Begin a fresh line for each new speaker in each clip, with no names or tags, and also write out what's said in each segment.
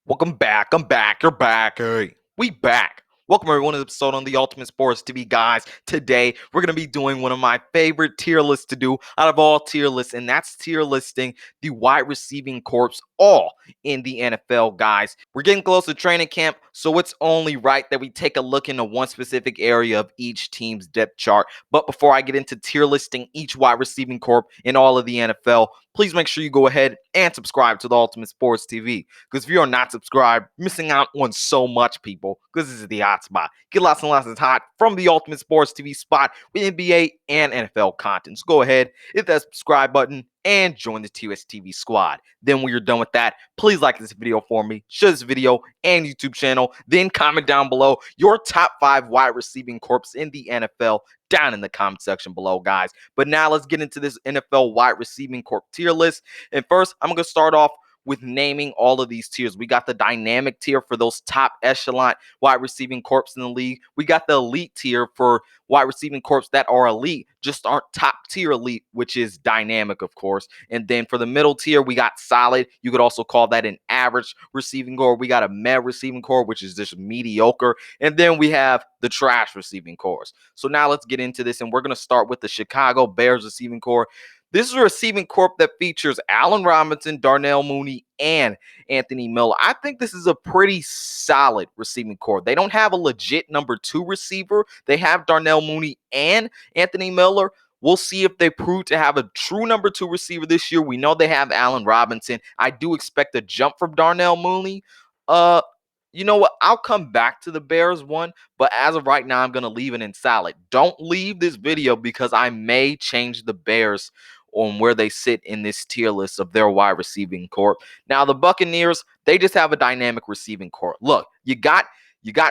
Welcome back. I'm back. You're back. Hey, we back. Welcome everyone to the episode on the Ultimate Sports TV, guys. Today, we're going to be doing one of my favorite tier lists to do out of all tier lists, and that's tier listing the wide receiving corps all in the NFL, guys. We're getting close to training camp, so it's only right that we take a look into one specific area of each team's depth chart. But before I get into tier listing each wide receiving corps in all of the NFL, please make sure you go ahead and subscribe to the Ultimate Sports TV. Because if you are not subscribed, missing out on so much, people. Because this is the hot spot. Get lots and lots of hot from the Ultimate Sports TV spot with NBA and NFL content. So go ahead, hit that subscribe button, and join the TSTV squad. Then when you're done with that, please like this video for me, share this video and YouTube channel, then comment down below your top 5 wide receiving corps in the NFL down in the comment section below, guys. But now let's get into this NFL wide receiving corps tier list. And first, I'm going to start off with naming all of these tiers. We got the dynamic tier for those top echelon wide receiving corps in the league. We got the elite tier for wide receiving corps that are elite, just aren't top tier elite, which is dynamic, of course. And then for the middle tier, we got solid. You could also call that an average receiving corps. We got a med receiving corps, which is just mediocre. And then we have the trash receiving corps. So now let's get into this, and we're going to start with the Chicago Bears receiving corps. This is a receiving corps that features Allen Robinson, Darnell Mooney, and Anthony Miller. I think this is a pretty solid receiving corps. They don't have a legit number 2 receiver. They have Darnell Mooney and Anthony Miller. We'll see if they prove to have a true number 2 receiver this year. We know they have Allen Robinson. I do expect a jump from Darnell Mooney. You know what? I'll come back to the Bears one, but as of right now, I'm going to leave it in solid. Don't leave this video because I may change the Bears on where they sit in this tier list of their wide receiving corps. Now, the Buccaneers, they just have a dynamic receiving corps. Look, you got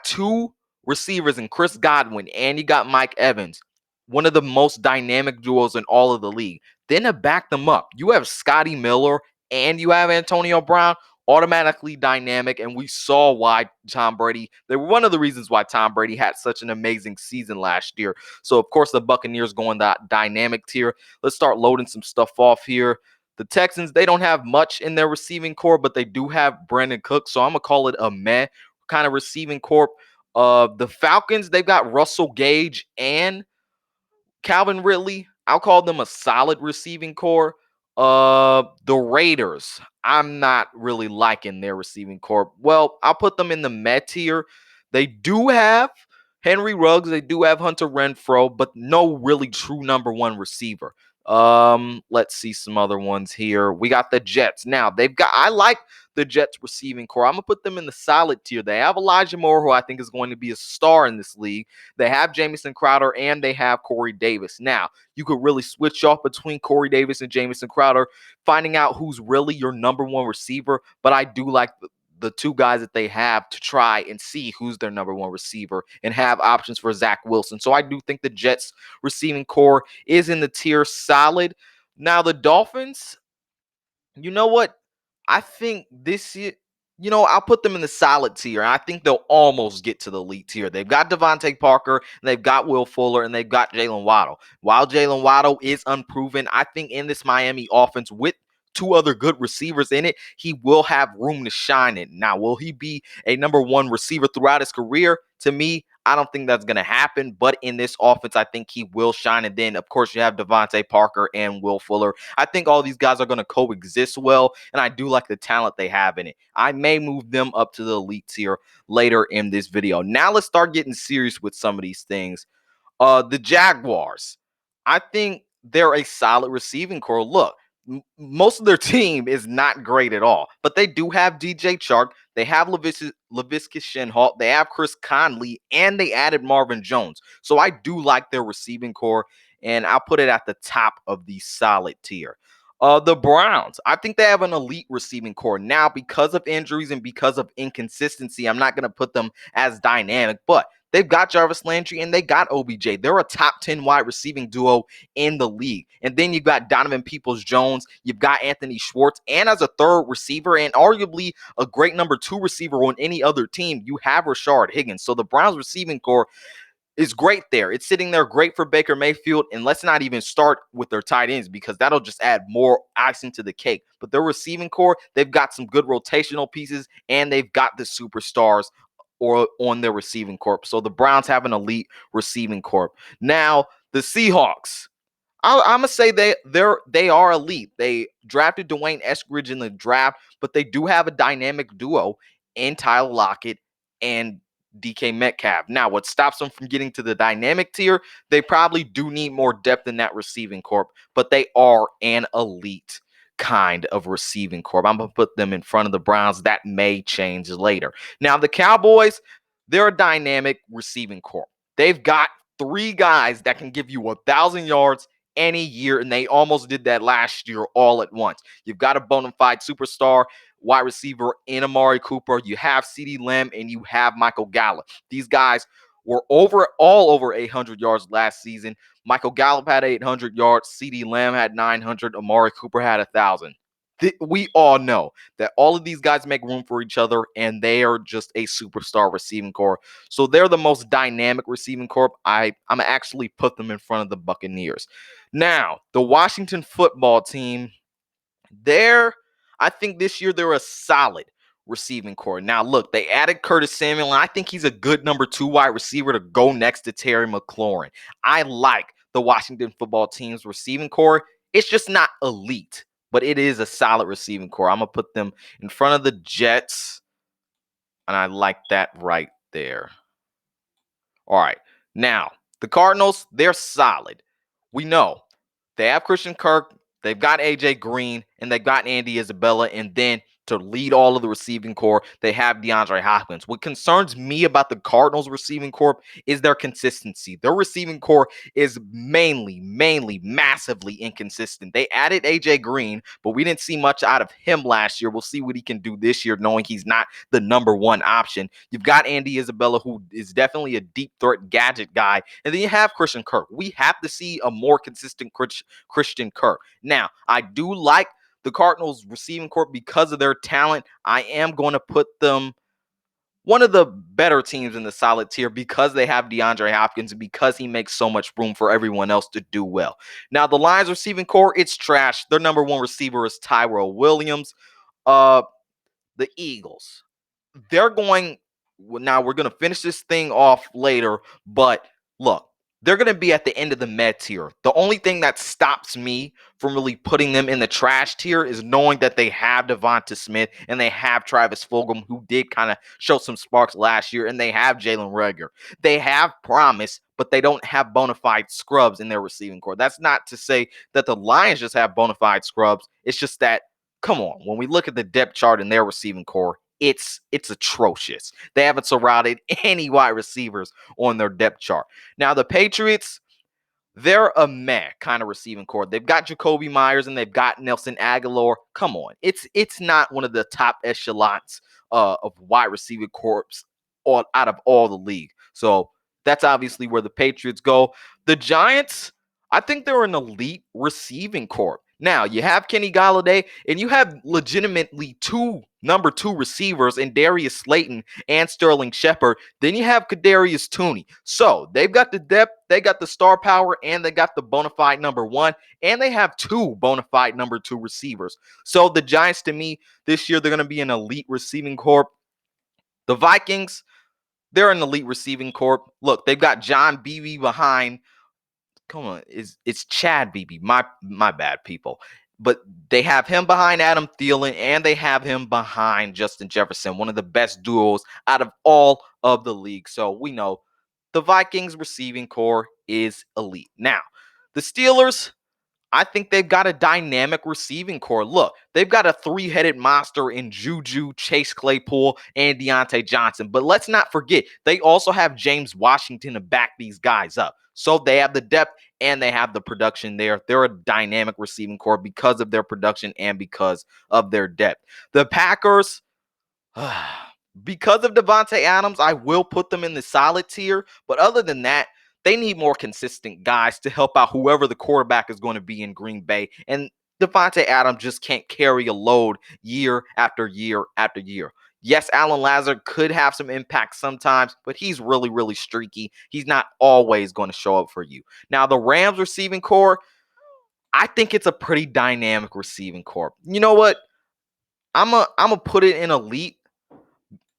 2 receivers in Chris Godwin and you got Mike Evans, one of the most dynamic duos in all of the league. Then to back them up, you have Scotty Miller and you have Antonio Brown, automatically dynamic, and we saw why Tom Brady, they were one of the reasons why Tom Brady had such an amazing season last year. So, of course, the Buccaneers go in that dynamic tier. Let's start loading some stuff off here. The Texans, they don't have much in their receiving corps, but they do have Brandon Cook, so I'm going to call it a meh kind of receiving corps. The Falcons, they've got Russell Gage and Calvin Ridley. I'll call them a solid receiving corps. The Raiders, I'm not really liking their receiving corps. Well, I'll put them in the meh tier. They do have Henry Ruggs, they do have Hunter Renfrow, but no really true number 1 receiver. Let's see some other ones here. We got the Jets. Now, I like the Jets receiving corps. I'm gonna put them in the solid tier. They have Elijah Moore, who I think is going to be a star in this league. They have Jamison Crowder and they have Corey Davis. Now, you could really switch off between Corey Davis and Jamison Crowder, finding out who's really your number 1 receiver. But I do like the 2 guys that they have to try and see who's their number 1 receiver and have options for Zach Wilson. So I do think the Jets receiving corps is in the tier solid. Now the Dolphins, you know what? I think this year, I'll put them in the solid tier. I think they'll almost get to the elite tier. They've got Devontae Parker, and they've got Will Fuller, and they've got Jalen Waddle. While Jalen Waddle is unproven, I think in this Miami offense with 2 other good receivers in it, he will have room to shine in. Now, will he be a number 1 receiver throughout his career? To me, I don't think that's going to happen, but in this offense, I think he will shine. And then, of course, you have Devontae Parker and Will Fuller. I think all these guys are going to coexist well, and I do like the talent they have in it. I may move them up to the elite tier later in this video. Now, let's start getting serious with some of these things. The Jaguars, I think they're a solid receiving corps. Look, most of their team is not great at all, but they do have DJ Chark, they have Laviska Shenault, they have Chris Conley, and they added Marvin Jones. So I do like their receiving corps, and I'll put it at the top of the solid tier. The Browns, I think they have an elite receiving corps. Now, because of injuries and because of inconsistency, I'm not going to put them as dynamic, but they've got Jarvis Landry and they got OBJ. They're a top 10 wide receiving duo in the league. And then you've got Donovan Peoples-Jones. You've got Anthony Schwartz. And as a 3rd receiver and arguably a great number 2 receiver on any other team, you have Rashard Higgins. So the Browns receiving corps, is great there. It's sitting there great for Baker Mayfield. And let's not even start with their tight ends because that'll just add more icing to the cake. But their receiving core, they've got some good rotational pieces and they've got the superstars or on their receiving corp. So the Browns have an elite receiving corp. Now, the Seahawks. I'm gonna say they are elite. They drafted Dwayne Eskridge in the draft, but they do have a dynamic duo in Tyler Lockett and DK Metcalf. Now, what stops them from getting to the dynamic tier? They probably do need more depth in that receiving corp, but they are an elite kind of receiving corp. I'm gonna put them in front of the Browns. That may change later. Now, the Cowboys, they're a dynamic receiving corp. They've got three guys that can give you 1,000 yards any year, and they almost did that last year all at once. You've got a bona fide superstar wide receiver in Amari Cooper. You have CeeDee Lamb, and you have Michael Gallup. These guys were all over 800 yards last season. Michael Gallup had 800 yards. CeeDee Lamb had 900. Amari Cooper had 1,000. We all know that all of these guys make room for each other, and they are just a superstar receiving core. So they're the most dynamic receiving corps. I'm gonna actually put them in front of the Buccaneers. Now, the Washington football team, I think this year they're a solid receiving core. Now, look, they added Curtis Samuel, and I think he's a good number 2 wide receiver to go next to Terry McLaurin. I like the Washington football team's receiving core. It's just not elite, but it is a solid receiving core. I'm going to put them in front of the Jets, and I like that right there. All right. Now, the Cardinals, they're solid. We know they have Christian Kirk, they've got AJ Green, and they've got Andy Isabella. And then to lead all of the receiving core, they have DeAndre Hopkins. What concerns me about the Cardinals receiving core is their consistency. Their receiving core is mainly, massively inconsistent. They added AJ Green, but we didn't see much out of him last year. We'll see what he can do this year, knowing he's not the number one option. You've got Andy Isabella, who is definitely a deep threat gadget guy. And then you have Christian Kirk. We have to see a more consistent Christian Kirk. Now, I do like the Cardinals receiving corps because of their talent. I am going to put them one of the better teams in the solid tier because they have DeAndre Hopkins and because he makes so much room for everyone else to do well. Now, the Lions receiving corps, it's trash. Their number one receiver is Tyrell Williams. The Eagles, they're going, now we're going to finish this thing off later, but look, they're going to be at the end of the med tier. The only thing that stops me from really putting them in the trash tier is knowing that they have Devonta Smith and they have Travis Fulgham, who did kind of show some sparks last year, and they have Jalen Reagor. They have promise, but they don't have bona fide scrubs in their receiving core. That's not to say that the Lions just have bona fide scrubs. It's just that, come on, when we look at the depth chart in their receiving core, it's atrocious. They haven't surrounded any wide receivers on their depth chart. Now, the Patriots, they're a meh kind of receiving core. They've got Jacoby Myers and they've got Nelson Aguilar. Come on. It's not one of the top echelons of wide receiver corps out of all the league. So that's obviously where the Patriots go. The Giants, I think they're an elite receiving corps. Now, you have Kenny Golladay, and you have legitimately number 2 receivers in Darius Slayton and Sterling Shepard. Then you have Kadarius Toney. So they've got the depth, they got the star power, and they got the bona fide number 1, and they have 2 bona fide number 2 receivers. So the Giants, to me, this year, they're going to be an elite receiving corps. The Vikings, they're an elite receiving corps. Look, they've got John Beebe behind. Come on, it's Chad Beebe. My bad, people. But they have him behind Adam Thielen, and they have him behind Justin Jefferson, one of the best duos out of all of the league. So we know the Vikings receiving core is elite. Now, the Steelers, I think they've got a dynamic receiving core. Look, they've got a 3-headed monster in Juju, Chase Claypool, and Deontay Johnson. But let's not forget, they also have James Washington to back these guys up. So they have the depth and they have the production there. They're a dynamic receiving core because of their production and because of their depth. The Packers, because of Devontae Adams, I will put them in the solid tier. But other than that, they need more consistent guys to help out whoever the quarterback is going to be in Green Bay. And Devontae Adams just can't carry a load year after year after year. Yes, Alan Lazard could have some impact sometimes, but he's really, really streaky. He's not always going to show up for you. Now, the Rams receiving core, I think it's a pretty dynamic receiving core. You know what? I'm a put it in elite.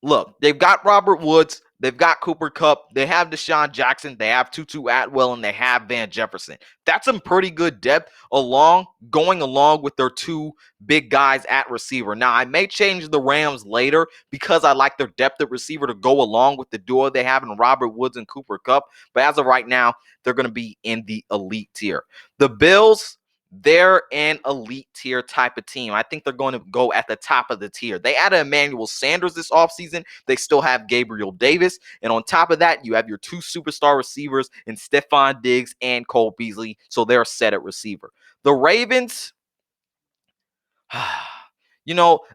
Look, they've got Robert Woods, they've got Cooper Kupp, they have Deshaun Jackson, they have Tutu Atwell, and they have Van Jefferson. That's some pretty good depth going along with their two big guys at receiver. Now, I may change the Rams later because I like their depth at receiver to go along with the duo they have in Robert Woods and Cooper Kupp. But as of right now, they're going to be in the elite tier. The Bills, they're an elite tier type of team. I think they're going to go at the top of the tier. They added Emmanuel Sanders this offseason. They still have Gabriel Davis. And on top of that, you have your two superstar receivers in Stephon Diggs and Cole Beasley. So they're set at receiver. The Ravens,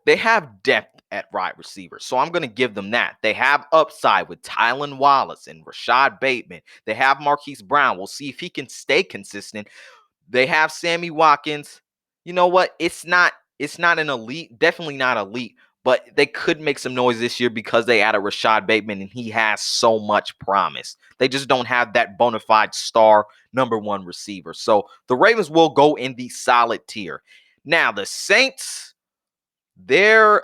they have depth at wide receiver. So I'm going to give them that. They have upside with Tylan Wallace and Rashad Bateman. They have Marquise Brown. We'll see if he can stay consistent. They have Sammy Watkins. You know what? It's not an elite, definitely not elite, but they could make some noise this year because they added Rashad Bateman and he has so much promise. They just don't have that bona fide star number one receiver. So the Ravens will go in the solid tier. Now, the Saints, they're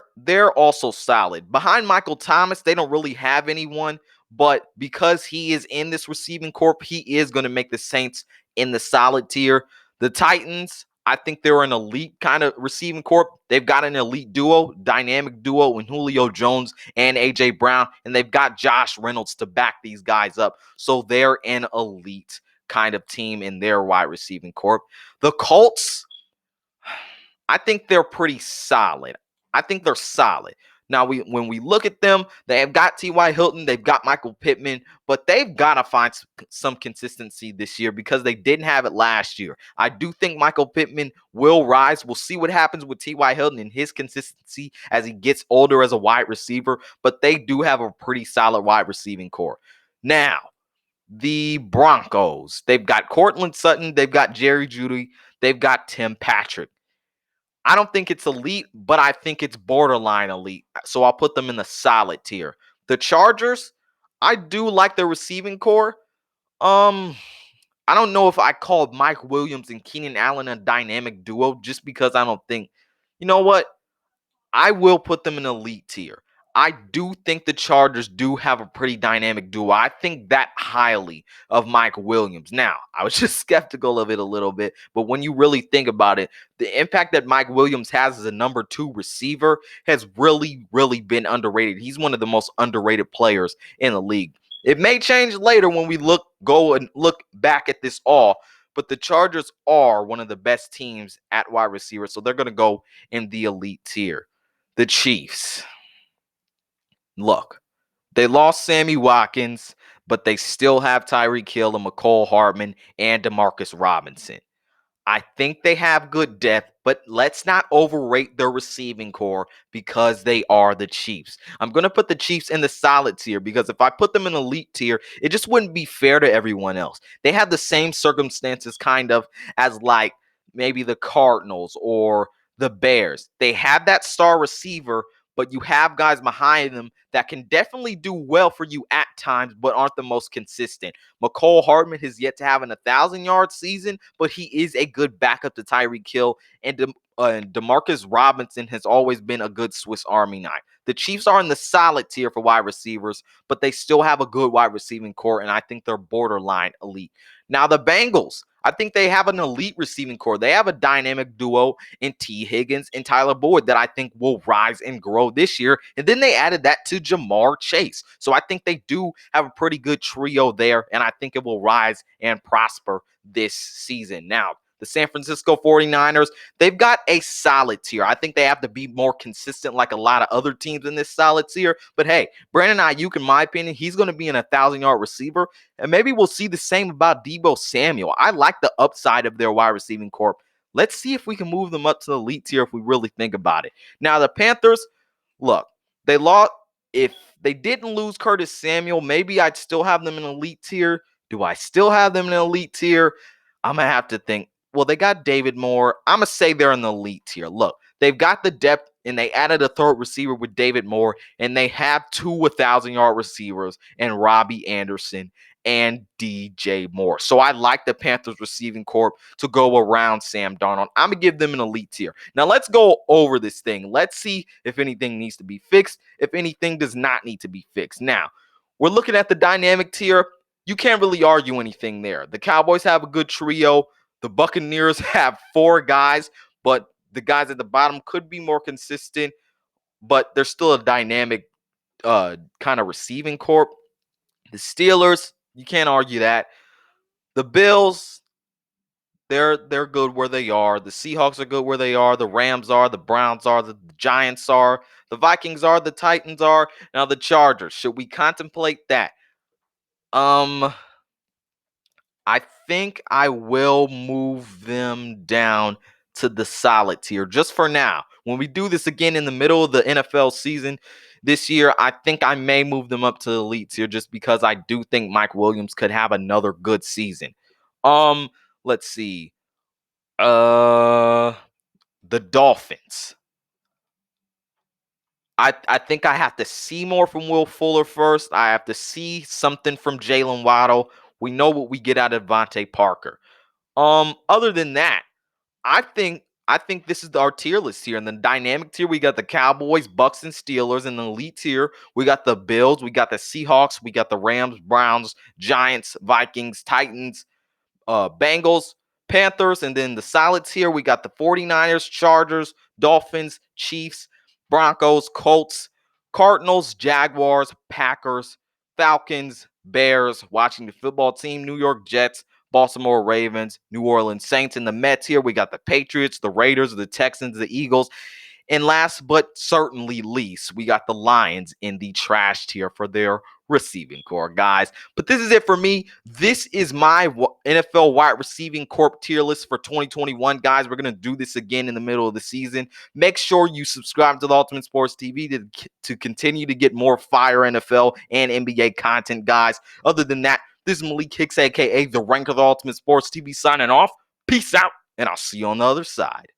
also solid. Behind Michael Thomas, they don't really have anyone, but because he is in this receiving corp, he is going to make the Saints in the solid tier. The Titans, I think they're an elite kind of receiving corp. They've got an elite duo, dynamic duo in Julio Jones and A.J. Brown, and they've got Josh Reynolds to back these guys up. So they're an elite kind of team in their wide receiving corp. The Colts, I think they're pretty solid. I think they're solid. Now, when we look at them, they have got T.Y. Hilton, they've got Michael Pittman, but they've got to find some consistency this year because they didn't have it last year. I do think Michael Pittman will rise. We'll see what happens with T.Y. Hilton and his consistency as he gets older as a wide receiver, but they do have a pretty solid wide receiving core. Now, the Broncos, they've got Cortland Sutton, they've got Jerry Jeudy, they've got Tim Patrick. I don't think it's elite, but I think it's borderline elite. So I'll put them in the solid tier. The Chargers, I do like their receiving core. I don't know if I called Mike Williams and Keenan Allen a dynamic duo just because I don't think, you know what? I will put them in elite tier. I do think the Chargers do have a pretty dynamic duo. I think that highly of Mike Williams. Now, I was just skeptical of it a little bit, but when you really think about it, the impact that Mike Williams has as a number two receiver has really, really been underrated. He's one of the most underrated players in the league. It may change later when we go and look back at this all, but the Chargers are one of the best teams at wide receiver, so they're going to go in the elite tier. The Chiefs. Look, they lost Sammy Watkins, but they still have Tyreek Hill and Mccole Hartman and Demarcus Robinson. I think they have good depth, but let's not overrate their receiving core because they are the Chiefs. I'm going to put the Chiefs in the solid tier because if I put them in elite tier, it just wouldn't be fair to everyone else. They have the same circumstances kind of as like maybe the Cardinals or the Bears. They have that star receiver, but you have guys behind them that can definitely do well for you at times, but aren't the most consistent. Mccole Hartman has yet to have an 1,000-yard season, but he is a good backup to Tyreek Hill, and Demarcus Robinson has always been a good Swiss Army knife. The Chiefs are in the solid tier for wide receivers, but they still have a good wide receiving core, and I think they're borderline elite. Now, the Bengals, I think they have an elite receiving core. They have a dynamic duo in T. Higgins and Tyler Boyd that I think will rise and grow this year. And then they added that to Jamar Chase. So I think they do have a pretty good trio there, and I think it will rise and prosper this season. Now, the San Francisco 49ers, they've got a solid tier. I think they have to be more consistent like a lot of other teams in this solid tier. But hey, Brandon Ayuk, in my opinion, he's going to be an 1,000-yard receiver. And maybe we'll see the same about Deebo Samuel. I like the upside of their wide receiving corp. Let's see if we can move them up to the elite tier if we really think about it. Now, the Panthers, look, they lost. If they didn't lose Curtis Samuel, maybe I'd still have them in elite tier. Do I still have them in elite tier? I'm going to have to think. well, they got David Moore. I'm going to say they're in the elite tier. Look, they've got the depth, and they added a third receiver with David Moore, and they have 2 1,000-yard receivers and Robbie Anderson and DJ Moore. So I like the Panthers receiving corps to go around Sam Darnold. I'm going to give them an elite tier. Now let's go over this thing. Let's see if anything needs to be fixed, if anything does not need to be fixed. Now, we're looking at the dynamic tier. You can't really argue anything there. The Cowboys have a good trio. The Buccaneers have 4 guys, but the guys at the bottom could be more consistent, but they're still a dynamic kind of receiving corps. The Steelers, you can't argue that. The Bills, they're good where they are. The Seahawks are good where they are. The Rams are. The Browns are. The Giants are. The Vikings are. The Titans are. Now the Chargers. Should we contemplate that? I think I will move them down to the solid tier just for now. When we do this again in the middle of the NFL season this year, I think I may move them up to the elite tier just because I do think Mike Williams could have another good season. Let's see. The Dolphins. I think I have to see more from Will Fuller first. I have to see something from Jalen Waddle. We know what we get out of Devontae Parker. Other than that, I think this is our tier list here. In the dynamic tier, we got the Cowboys, Bucs, and Steelers. In the elite tier, we got the Bills, we got the Seahawks, we got the Rams, Browns, Giants, Vikings, Titans, Bengals, Panthers, and then the solid tier, we got the 49ers, Chargers, Dolphins, Chiefs, Broncos, Colts, Cardinals, Jaguars, Packers, Falcons, Bears, Washington football team, New York Jets, Baltimore Ravens, New Orleans Saints. In the Mets here, we got the Patriots, the Raiders, the Texans, the Eagles. And last but certainly least, we got the Lions in the trash tier for their receiving core, guys. But this is it for me. This is my NFL wide receiving corp tier list for 2021, guys. We're going to do this again in the middle of the season. Make sure you subscribe to the Ultimate Sports TV to continue to get more fire NFL and NBA content, guys. Other than that, this is Malik Hicks, a.k.a. the Rank of the Ultimate Sports TV, signing off. Peace out, and I'll see you on the other side.